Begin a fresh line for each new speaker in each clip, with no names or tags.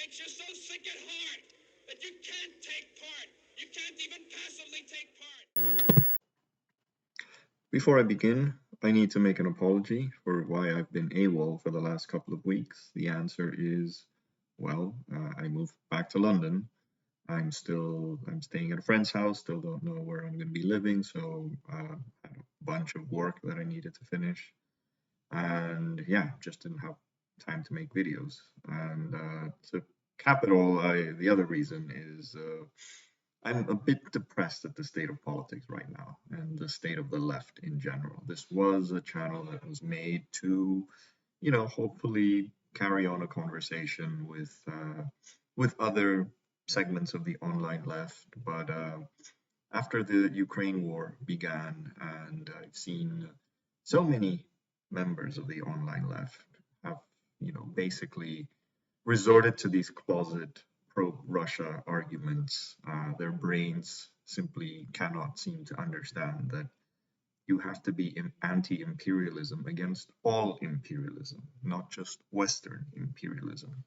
makes you so sick at heart that you can't take part. You can't even passively take part.
Before I begin, I need to make an apology for why I've been AWOL for the last couple of weeks. The answer is, I moved back to London. I'm staying at a friend's house, still don't know where I'm going to be living, so had a bunch of work that I needed to finish. And yeah, just didn't have time to make videos. And to cap it all, the other reason is I'm a bit depressed at the state of politics right now and the state of the left in general. This was a channel that was made to, hopefully carry on a conversation with other segments of the online left. But after the Ukraine war began, and I've seen so many members of the online left have, basically resorted to these closet pro-Russia arguments. Their brains simply cannot seem to understand that you have to be anti-imperialism against all imperialism, not just Western imperialism.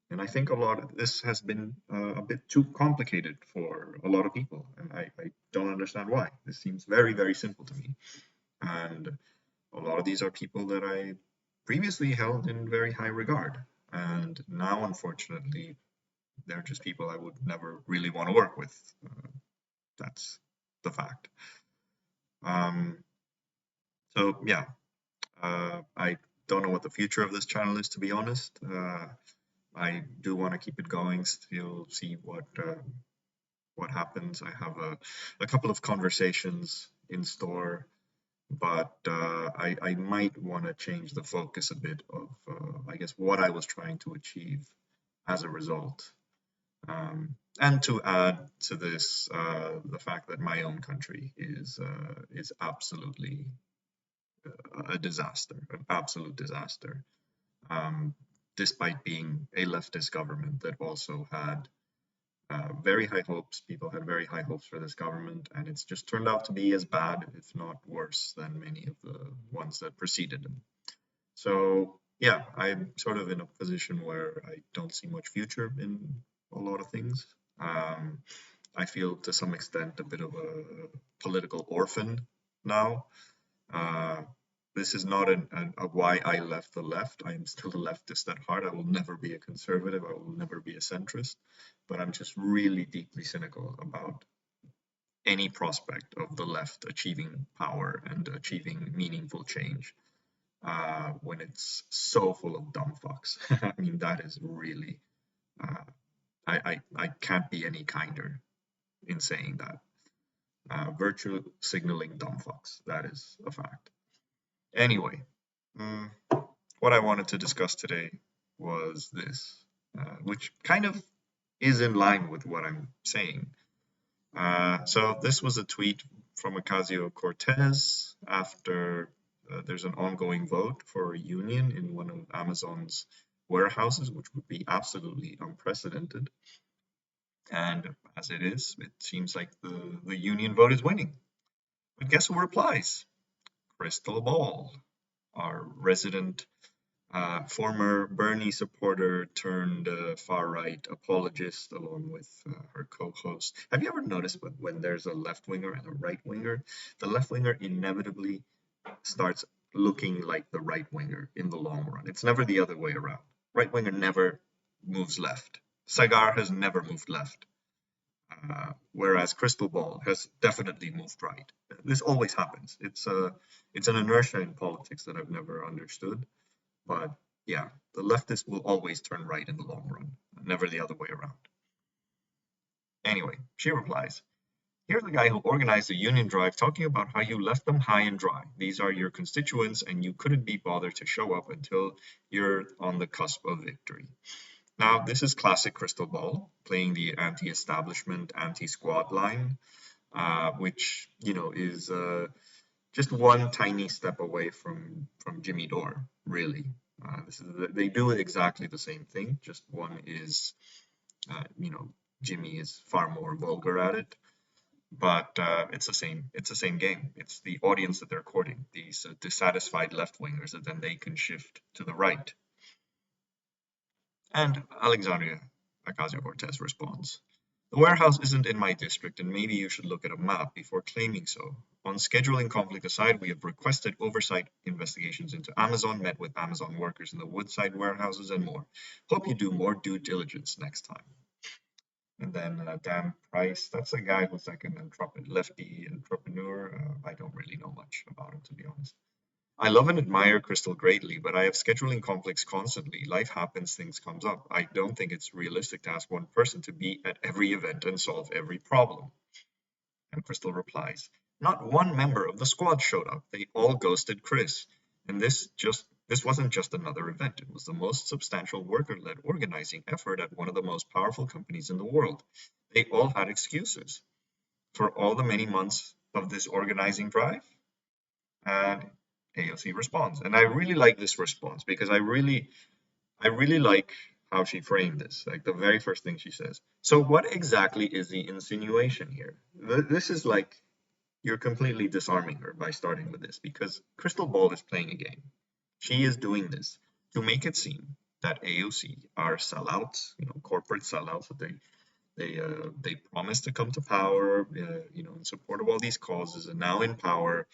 And I think a lot of this has been a bit too complicated for a lot of people, and I don't understand why. This seems very, very simple to me. And a lot of these are people that I previously held in very high regard. And now, unfortunately, they're just people I would never really want to work with. That's the fact. Um, so yeah, I don't know what the future of this channel is, to be honest. I do want to keep it going, still see what happens. I have a couple of conversations in store, but I might want to change the focus a bit of, I guess, what I was trying to achieve as a result. And to add to this, the fact that my own country is absolutely a disaster, an absolute disaster. Despite being a leftist government that also had very high hopes, people had very high hopes for this government, and it's just turned out to be as bad, if not worse, than many of the ones that preceded them. So yeah, I'm sort of in a position where I don't see much future in a lot of things. I feel to some extent a bit of a political orphan now. Uh, this is not a why I left the left. I am still a leftist at heart. I will never be a conservative. I will never be a centrist. But I'm just really deeply cynical about any prospect of the left achieving power and achieving meaningful change when it's so full of dumb fucks. I mean, that is really, uh, I can't be any kinder in saying that. Virtue signaling dumb fucks. That is a fact. Anyway, mm, what I wanted to discuss today was this, which kind of is in line with what I'm saying. So this was a tweet from Ocasio-Cortez after there's an ongoing vote for a union in one of Amazon's warehouses, which would be absolutely unprecedented. And as it is, it seems like the union vote is winning. But guess who replies? Krystal Ball, our resident former Bernie supporter turned far-right apologist, along with her co-host. Have you ever noticed when there's a left-winger and a right-winger, the left-winger inevitably starts looking like the right-winger in the long run? It's never the other way around. Right-winger never moves left. Sagar has never moved left. Whereas Krystal Ball has definitely moved right. This always happens. It's an inertia in politics that I've never understood. But yeah, the leftists will always turn right in the long run, never the other way around. Anyway, she replies, here's a guy who organized a union drive talking about how you left them high and dry. These are your constituents and you couldn't be bothered to show up until you're on the cusp of victory. Now, this is classic Krystal Ball, playing the anti-establishment, anti-squad line, which, is just one tiny step away from Jimmy Dore, really. They do exactly the same thing. Just one is, Jimmy is far more vulgar at it, but it's the same. It's the same game. It's the audience that they're courting. These dissatisfied left wingers that then they can shift to the right. And Alexandria, Ocasio-Cortez responds. The warehouse isn't in my district, and maybe you should look at a map before claiming so. On scheduling conflict aside, we have requested oversight investigations into Amazon, met with Amazon workers in the Woodside warehouses, and more. Hope you do more due diligence next time. And then Dan Price, that's a guy who's like an lefty entrepreneur. I don't really know much about him, to be honest. I love and admire Krystal greatly, but I have scheduling conflicts constantly. Life happens, things comes up. I don't think it's realistic to ask one person to be at every event and solve every problem. And Krystal replies, not one member of the squad showed up. They all ghosted Chris. And this wasn't just another event. It was the most substantial worker-led organizing effort at one of the most powerful companies in the world. They all had excuses for all the many months of this organizing drive. And AOC responds. And I really like this response because I really like how she framed this. Like the very first thing she says. So what exactly is the insinuation here? This is like you're completely disarming her by starting with this because Krystal Ball is playing a game. She is doing this to make it seem that AOC are sellouts, corporate sellouts that they promised to come to power, in support of all these causes, and now in power,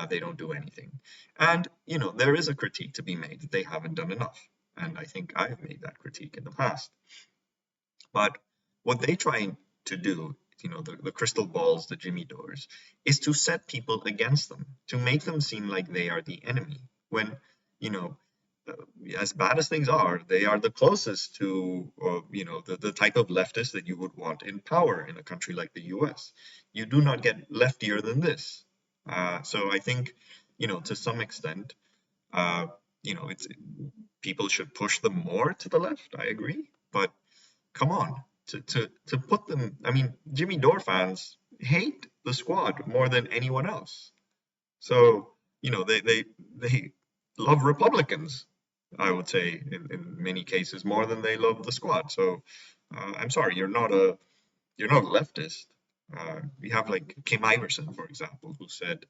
they don't do anything. And there is a critique to be made that they haven't done enough, and I think I've made that critique in the past. But what they try to do, the Krystal Balls, the Jimmy Dores, is to set people against them, to make them seem like they are the enemy. When, as bad as things are, they are the closest to, the type of leftist that you would want in power in a country like the US. You do not get leftier than this. So I think, to some extent, it's people should push them more to the left. I agree, but come on, to put them. I mean, Jimmy Dore fans hate the squad more than anyone else. So they love Republicans. I would say in many cases more than they love the squad. So I'm sorry, you're not a leftist. We have like Kim Iverson, for example, who said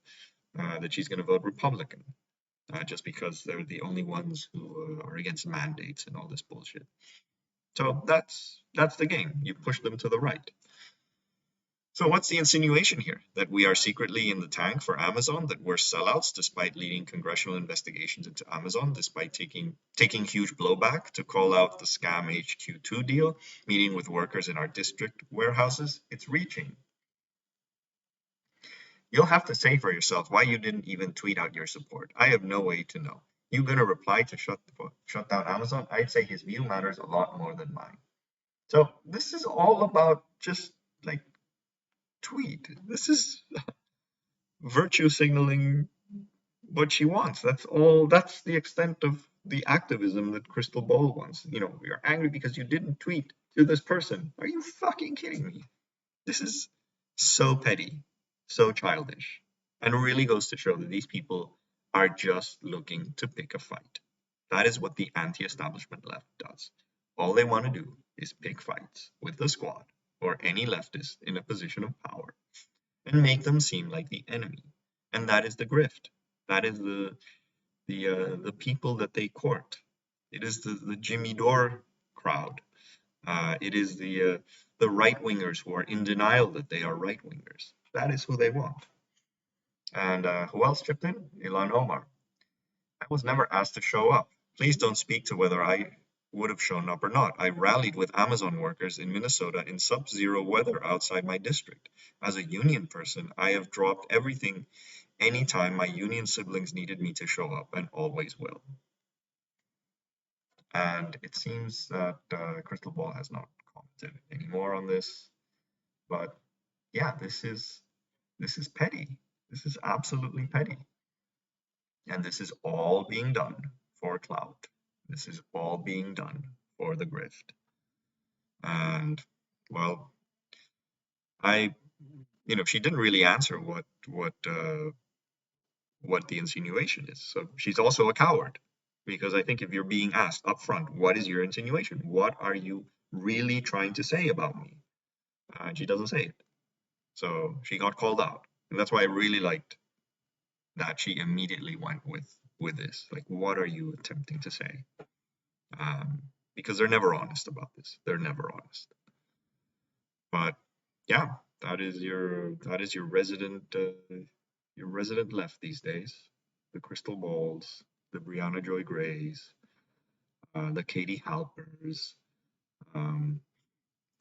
that she's going to vote Republican just because they're the only ones who are against mandates and all this bullshit. So that's the game. You push them to the right. So what's the insinuation here? That we are secretly in the tank for Amazon, that we're sellouts despite leading congressional investigations into Amazon, despite taking huge blowback to call out the scam HQ2 deal, meeting with workers in our district warehouses? It's reaching. You'll have to say for yourself why you didn't even tweet out your support. I have no way to know. You gonna reply to shut down Amazon? I'd say his view matters a lot more than mine. So this is all about just like tweet. This is virtue signaling what she wants. That's all. That's the extent of the activism that Krystal Ball wants. You're angry because you didn't tweet to this person. Are you fucking kidding me? This is so petty, so childish, and really goes to show that these people are just looking to pick a fight. That is what the anti-establishment left does. All they want to do is pick fights with the squad or any leftist in a position of power and make them seem like the enemy. And that is the grift. That is the people that they court. It is the Jimmy Dore crowd. It is the right wingers who are in denial that they are right wingers. That is who they want. And who else chipped in? Ilhan Omar. I was never asked to show up. Please don't speak to whether I would have shown up or not. I rallied with Amazon workers in Minnesota in sub-zero weather outside my district. As a union person, I have dropped everything anytime my union siblings needed me to show up, and always will. And it seems that Krystal Ball has not commented anymore on this. But yeah, this is petty. This is absolutely petty. And this is all being done for clout. This is all being done for the grift. And well, she didn't really answer what the insinuation is. So she's also a coward, because I think if you're being asked up front, what is your insinuation? What are you really trying to say about me? And she doesn't say it. So she got called out. And that's why I really liked that she immediately went with this. Like, what are you attempting to say? because they're never honest about this. They're never honest. But yeah, that is your resident left these days. The Krystal Balls, the Brianna Joy Grays, the Katie Halpers, um,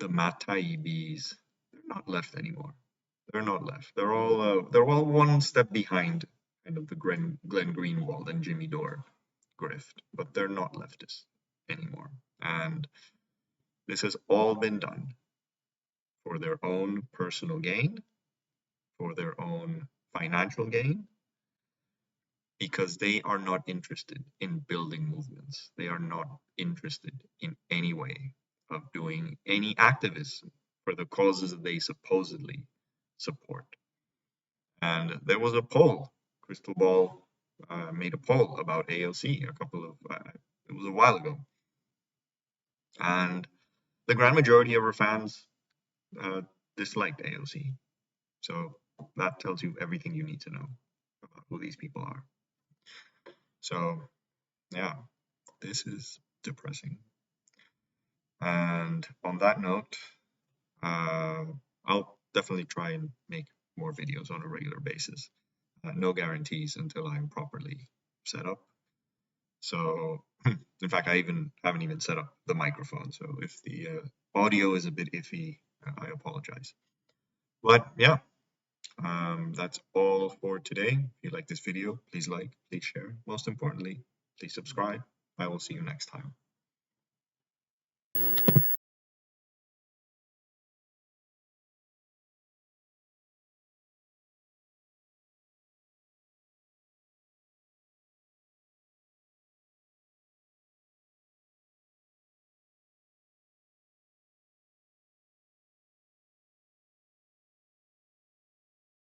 the Matt Taibis. They're not left anymore. They're not left. They're all one step behind kind of the Glenn Greenwald and Jimmy Dore grift, but they're not leftists anymore. And this has all been done for their own personal gain, for their own financial gain, because they are not interested in building movements. They are not interested in any way of doing any activism for the causes that they supposedly support. And there was a poll. Crystal Ball made a poll about AOC it was a while ago. And the grand majority of her fans disliked AOC. So that tells you everything you need to know about who these people are. So, yeah, this is depressing. And on that note, I'll definitely try and make more videos on a regular basis. No guarantees until I'm properly set up. So, in fact, I haven't even set up the microphone. So if the audio is a bit iffy, I apologize. But yeah, that's all for today. If you like this video, please like, please share. Most importantly, please subscribe. I will see you next time.